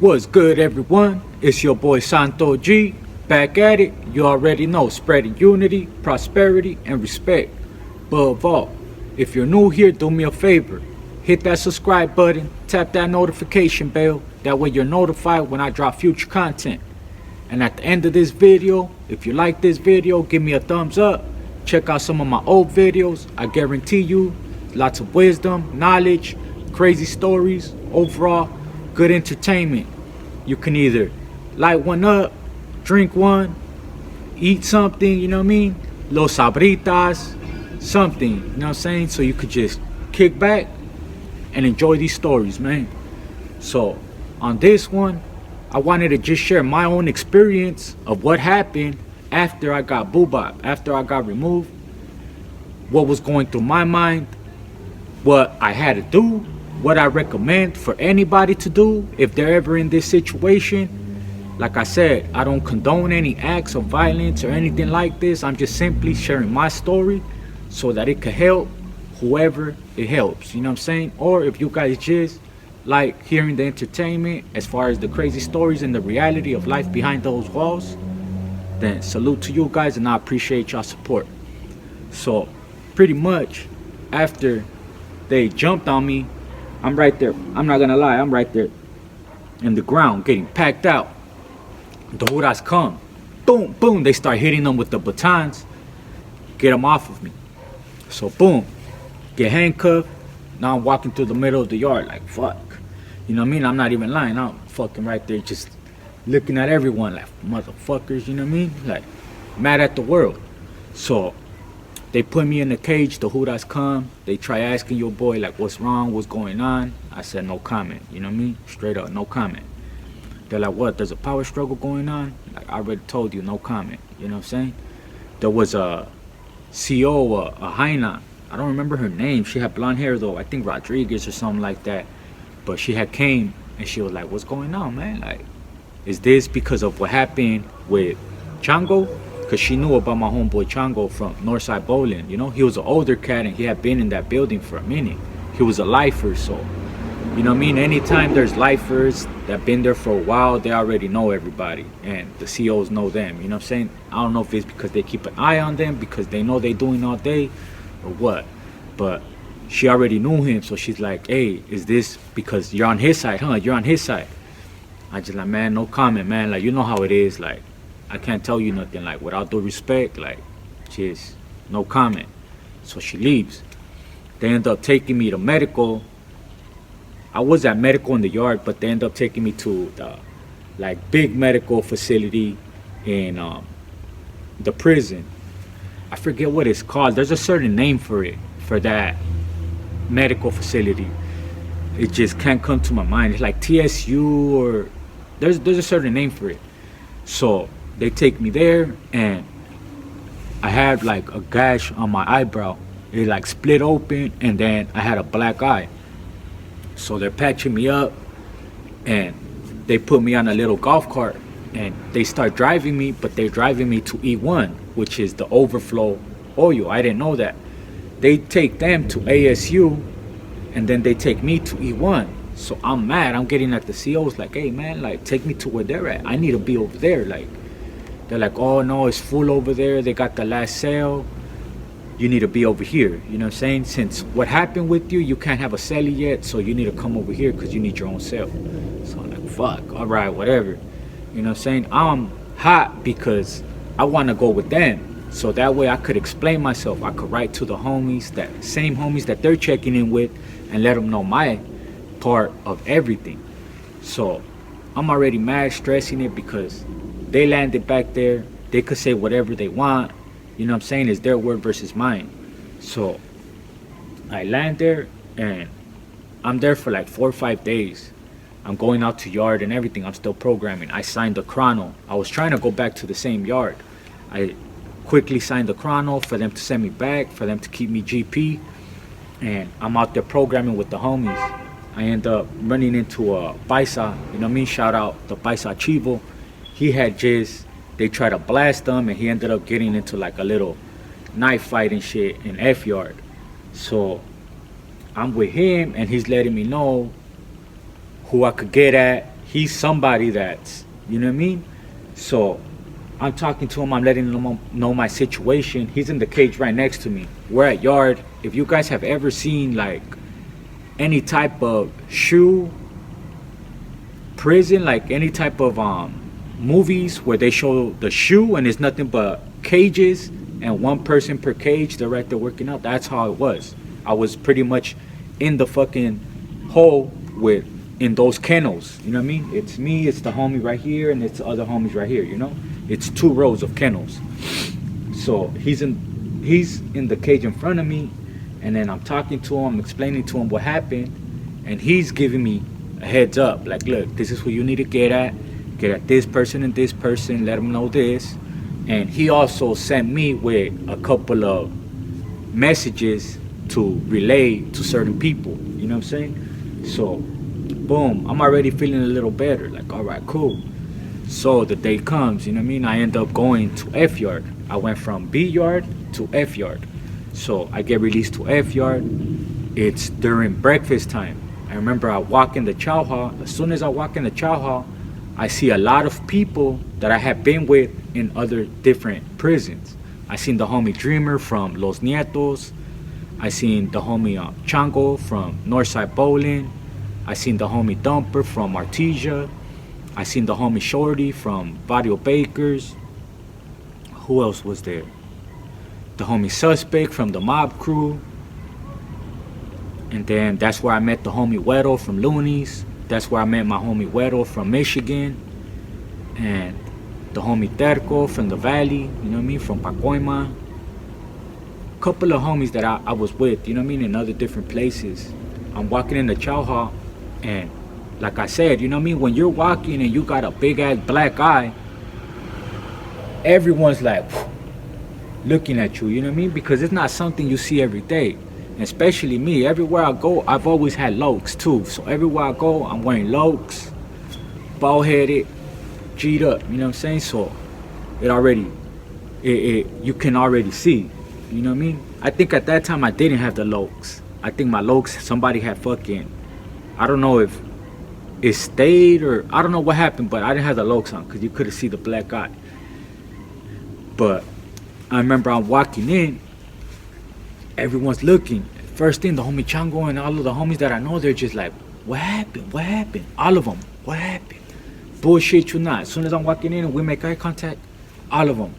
What's good, everyone? It's your boy Santo G, back at it. You already know, spreading unity, prosperity, and respect. Above all, if you're new here, do me a favor. Hit that subscribe button, tap that notification bell. That way you're notified when I drop future content. And at the end of this video, if you like this video, give me a thumbs up. Check out some of my old videos. I guarantee you, lots of wisdom, knowledge, crazy stories, overall, good entertainment. You can either light one up, drink one, eat something, you know what I mean? Los sabritas, something, you know what I'm saying? So you could just kick back and enjoy these stories, man. So on this one, I wanted to just share my own experience of what happened after I got boobop, after I got removed, what was going through my mind, what I had to do, what I recommend for anybody to do if they're ever in this situation. Like I said, I don't condone any acts of violence or anything like this. I'm just simply sharing my story so that it could help whoever it helps, you know what I'm saying? Or if you guys just like hearing the entertainment as far as the crazy stories and the reality of life behind those walls, then salute to you guys and I appreciate y'all support. So pretty much after they jumped on me, I'm right there. I'm not gonna lie, I'm right there in the ground getting packed out. The Huras come. Boom, boom. They start hitting them with the batons. Get them off of me. So boom. Get handcuffed. Now I'm walking through the middle of the yard like fuck. You know what I mean? I'm not even lying. I'm fucking right there just looking at everyone like motherfuckers, you know what I mean? Like mad at the world. So they put me in the cage, the Huras come, they try asking your boy like what's wrong, what's going on. I said no comment, you know what I mean? Straight up, no comment. They're like, what, there's a power struggle going on? Like I already told you, no comment, you know what I'm saying? There was a CO, a Haina, I don't remember her name, she had blonde hair though, I think Rodriguez or something like that. But she had came and she was like, what's going on, man? Like, is this because of what happened with Chango? Because she knew about my homeboy Chango from Northside Bowling, you know? He was an older cat and he had been in that building for a minute. He was a lifer, so, you know what I mean? Anytime there's lifers that been there for a while, they already know everybody. And the COs know them, you know what I'm saying? I don't know if it's because they keep an eye on them, because they know they doing all day, or what. But she already knew him, so she's like, hey, is this because you're on his side, huh? You're on his side. I just like, man, no comment, man. Like, you know how it is, like, I can't tell you nothing, like, without due respect, like, just no comment. So she leaves. They end up taking me to medical. I was at medical in the yard, but they end up taking me to the, like, big medical facility in the prison. I forget what it's called. There's a certain name for it, for that medical facility. It just can't come to my mind. It's like TSU or there's a certain name for it. So they take me there and I had like a gash on my eyebrow. It like split open and then I had a black eye. So they're patching me up and they put me on a little golf cart and they start driving me, but they're driving me to E1, which is the overflow oil. I didn't know that. They take them to ASU and then they take me to E1. So I'm mad. I'm getting at the COs like, hey man, like take me to where they're at. I need to be over there. Like they're like, oh no, it's full over there. They got the last sale. You need to be over here. You know what I'm saying? Since what happened with you, you can't have a celly yet, so you need to come over here because you need your own cell. So I'm like, fuck, all right, whatever. You know what I'm saying? I'm hot because I want to go with them. So that way I could explain myself. I could write to the homies, that same homies that they're checking in with, and let them know my part of everything. So I'm already mad, stressing it because they landed back there. They could say whatever they want. You know what I'm saying? It's their word versus mine. So I land there and I'm there for like 4 or 5 days. I'm going out to yard and everything. I'm still programming. I signed the chrono. I was trying to go back to the same yard. I quickly signed the chrono for them to send me back, for them to keep me GP. And I'm out there programming with the homies. I end up running into a Paisa, you know what I mean? Shout out the Paisa Chivo. He had just, they tried to blast him and he ended up getting into like a little knife fight and shit in F yard. So I'm with him and he's letting me know who I could get at. he's somebody that's, you know what I mean? So I'm talking to him, I'm letting him know my situation. He's in the cage right next to me. We're at yard. If you guys have ever seen like any type of shoe prison, like any type of movies where they show the shoe and it's nothing but cages and one person per cage, they're right there working out. That's how it was. I was pretty much in the fucking hole with in those kennels. You know what I mean? It's me, it's the homie right here, and it's the other homies right here. You know, it's 2 rows of kennels. So he's in the cage in front of me, and then I'm talking to him, explaining to him what happened, and he's giving me a heads up, like, look, this is who you need to get at this person and this person, let them know this. And he also sent me with a couple of messages to relay to certain people, you know what I'm saying? So boom, I'm already feeling a little better, like, all right, cool. So the day comes, you know what I mean? I end up going to F yard. I went from B yard to F yard. So I get released to F yard. It's during breakfast time. I remember I walk in the chow hall. As soon as I walk in the chow hall, I see a lot of people that I have been with in other different prisons. I seen the homie Dreamer from Los Nietos. I seen the homie Chango from Northside Bowling. I seen the homie Dumper from Artesia. I seen the homie Shorty from Barrio Bakers. Who else was there? The homie Suspect from the Mob Crew. And then that's where I met the homie Weddle from Loonies. That's where I met my homie Weddle from Michigan. And the homie Terco from the Valley, you know what I mean, from Pacoima. Couple of homies that I was with, you know what I mean, in other different places. I'm walking in the chow hall, and like I said, you know what I mean, when you're walking and you got a big ass black eye, everyone's like looking at you, you know what I mean, because it's not something you see every day. And especially me, everywhere I go, I've always had lokes too. So everywhere I go, I'm wearing lokes, bald headed, G'd up, you know what I'm saying? So you can already see, you know what I mean? I think at that time I didn't have the lokes. I think my lokes, somebody had fucking, I don't know if it stayed or I don't know what happened, but I didn't have the lokes on because you couldn't see the black eye. But I remember I'm walking in, everyone's looking. First thing, the homie Chango and all of the homies that I know, they're just like, what happened? What happened? All of them, what happened? Bullshit you not. As soon as I'm walking in and we make eye contact, all of them,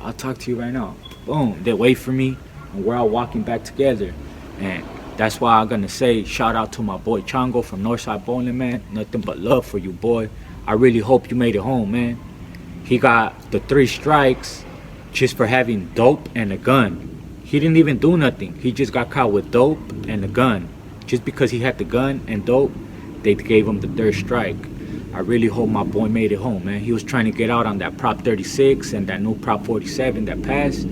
I'll talk to you right now. Boom, they wait for me and we're all walking back together. And that's why I'm gonna say shout out to my boy Chango from Northside Bowling, man. Nothing but love for you, boy. I really hope you made it home, man. He got the 3 strikes just for having dope and a gun. He didn't even do nothing. He just got caught with dope and a gun. Just because he had the gun and dope, they gave him the 3rd strike. I really hope my boy made it home, man. He was trying to get out on that Prop 36 and that new Prop 47 that passed.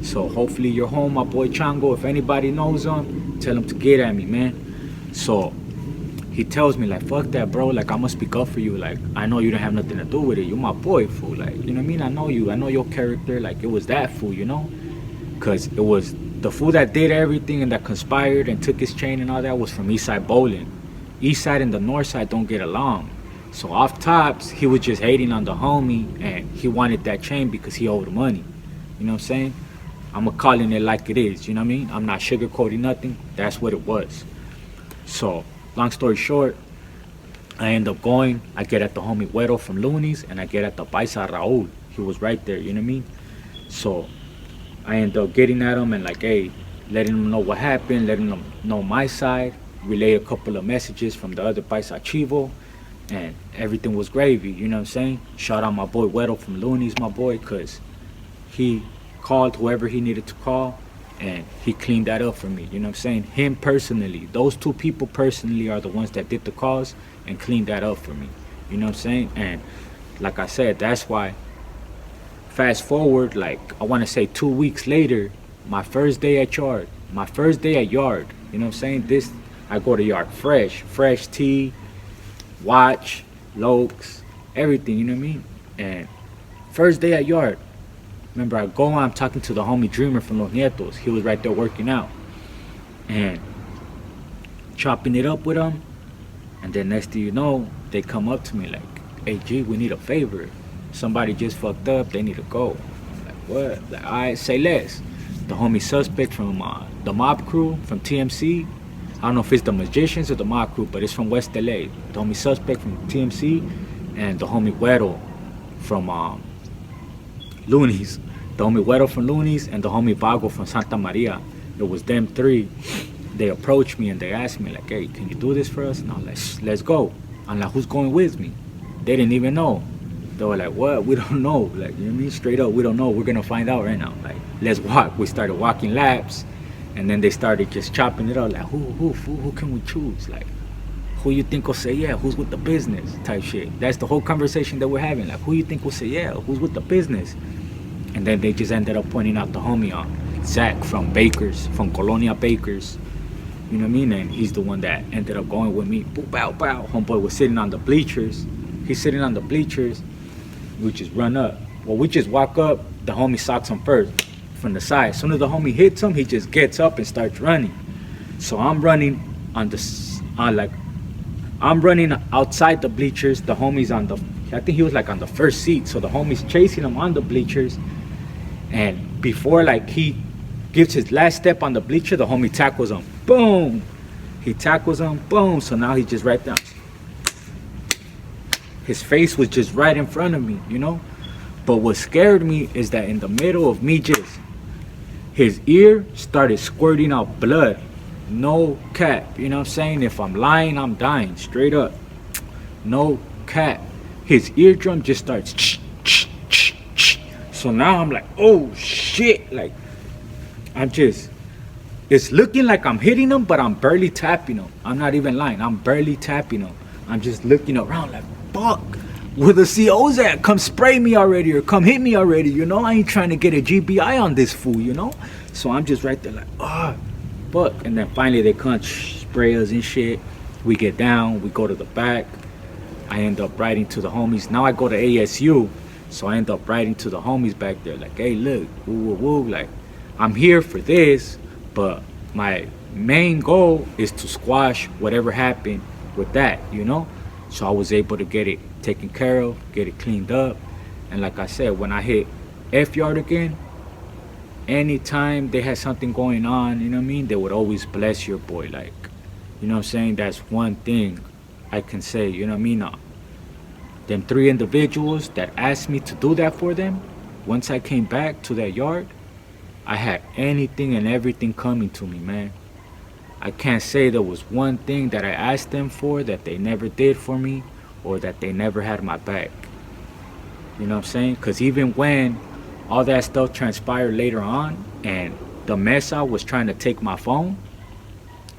So hopefully you're home, my boy Chango. If anybody knows him, tell him to get at me, man. So he tells me, like, fuck that, bro. Like, I'm gonna speak up for you. Like, I know you don't have nothing to do with it. You're my boy, fool. Like, you know what I mean? I know you. I know your character. Like, it was that fool, you know? Because it was the fool that did everything and that conspired and took his chain and all that was from Eastside Bowling. Eastside and the Northside don't get along. So off tops, he was just hating on the homie and he wanted that chain because he owed money. You know what I'm saying? I'm calling it like it is, you know what I mean? I'm not sugarcoating nothing. That's what it was. So, long story short, I end up going. I get at the homie Weddle from Loonies and I get at the Paisa Raul. He was right there, you know what I mean? So, I end up getting at him and like, hey, letting him know what happened, letting him know my side, relay a couple of messages from the other Paisa Chivo, and everything was gravy, you know what I'm saying? Shout out my boy Weddle from Loonies, my boy, because he called whoever he needed to call and he cleaned that up for me, you know what I'm saying? Him personally, those 2 people personally are the ones that did the calls and cleaned that up for me, you know what I'm saying? And like I said, that's why, fast forward, like, I want to say 2 weeks later, my first day at yard, you know what I'm saying? I go to yard fresh tea, watch, lokes, everything, you know what I mean? And first day at yard, remember I go on, I'm talking to the homie Dreamer from Los Nietos. He was right there working out and chopping it up with him. And then next thing you know, they come up to me like, hey G, we need a favor. Somebody just fucked up, they need to go. I'm like, what? Like, alright, say less. The homie suspect from the mob crew from TMC. I don't know if it's the Magicians or the mob crew, but it's from West LA. The homie suspect from TMC and the homie Güero from Loonies. The homie Güero from Loonies and the homie Vago from Santa Maria. It was them three. They approached me and they asked me like, hey, can you do this for us? And I'm like, let's go. I'm like, who's going with me? They didn't even know. They were like, what? We don't know. Like, you know what I mean? Straight up, we don't know. We're going to find out right now. Like, let's walk. We started walking laps. And then they started just chopping it up. Like, who can we choose? Like, who you think will say yeah? Who's with the business? Type shit. That's the whole conversation that we're having. Like, who you think will say yeah? Who's with the business? And then they just ended up pointing out the homie Zach from Bakers, from Colonia Bakers. You know what I mean? And he's the one that ended up going with me. Boop, bow, bow. Homeboy was sitting on the bleachers. He's sitting on the bleachers. We just run up. Well, we just walk up. The homie socks him first from the side. As soon as the homie hits him, he just gets up and starts running. So I'm running I'm running outside the bleachers. The homie's I think he was like on the first seat. So the homie's chasing him on the bleachers. And before like he gives his last step on the bleacher, the homie tackles him. Boom! He tackles him. Boom! So now he's just right there. His face was just right in front of me, you know? But what scared me is that in the middle of me his ear started squirting out blood. No cap, you know what I'm saying? If I'm lying, I'm dying, straight up. No cap. His eardrum just starts So now I'm like, oh shit. Like, it's looking like I'm hitting him, but I'm barely tapping him. I'm not even lying, I'm barely tapping him. I'm just looking around like, fuck, where the CO's at? Come spray me already or come hit me already, you know? I ain't trying to get a GBI on this fool, you know? So I'm just right there like, fuck. And then finally they come spray us and shit. We get down, we go to the back. I end up writing to the homies. Now I go to ASU, so I end up writing to the homies back there like, hey, look, woo, like, I'm here for this, but my main goal is to squash whatever happened with that, you know? So I was able to get it taken care of, get it cleaned up. And like I said, when I hit F Yard again, anytime they had something going on, you know what I mean, they would always bless your boy. Like, you know what I'm saying? That's one thing I can say, you know what I mean? Them three individuals that asked me to do that for them, once I came back to that yard, I had anything and everything coming to me, man. I can't say there was one thing that I asked them for that they never did for me or that they never had my back. You know what I'm saying? Because even when all that stuff transpired later on and the Mesa was trying to take my phone,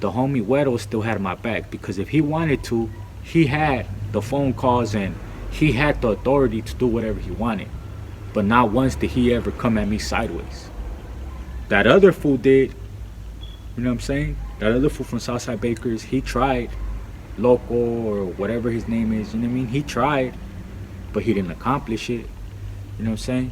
the homie Güero still had my back, because if he wanted to, he had the phone calls and he had the authority to do whatever he wanted. But not once did he ever come at me sideways. That other fool did. You know what I'm saying? That other fool from Southside Bakers, he tried. Loco or whatever his name is, you know what I mean? He tried, but he didn't accomplish it. You know what I'm saying?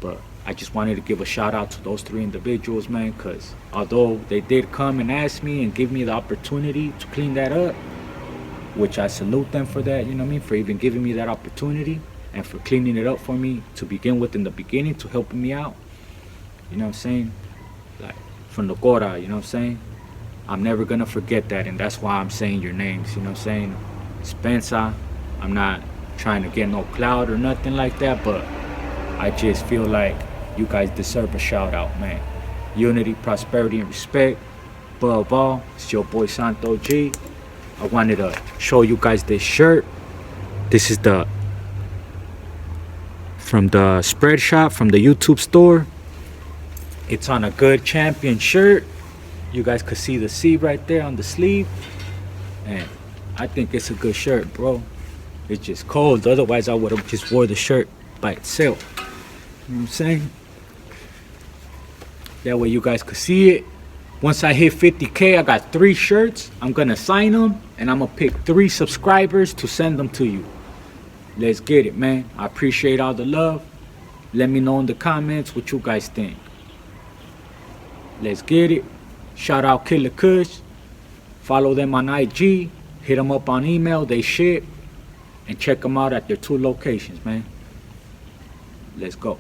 But I just wanted to give a shout out to those three individuals, man, because although they did come and ask me and give me the opportunity to clean that up, which I salute them for that, you know what I mean? For even giving me that opportunity and for cleaning it up for me to begin with in the beginning, to helping me out. You know what I'm saying? Like, from the Gora, you know what I'm saying? I'm never gonna forget that, and that's why I'm saying your names, you know what I'm saying? Spencer, I'm not trying to get no clout or nothing like that, but I just feel like you guys deserve a shout out, man. Unity, prosperity, and respect. Above all, it's your boy Santo G. I wanted to show you guys this shirt. This is from the spread shop, from the YouTube store. It's on a good champion shirt. You guys could see the C right there on the sleeve. And I think it's a good shirt, bro. It's just cold. Otherwise, I would have just wore the shirt by itself. You know what I'm saying? That way you guys could see it. Once I hit 50K, I got 3 shirts. I'm going to sign them. And I'm going to pick 3 subscribers to send them to you. Let's get it, man. I appreciate all the love. Let me know in the comments what you guys think. Let's get it. Shout out Killer Kush. Follow them on IG. Hit them up on email. They ship. and check them out at their 2 locations, man. Let's go.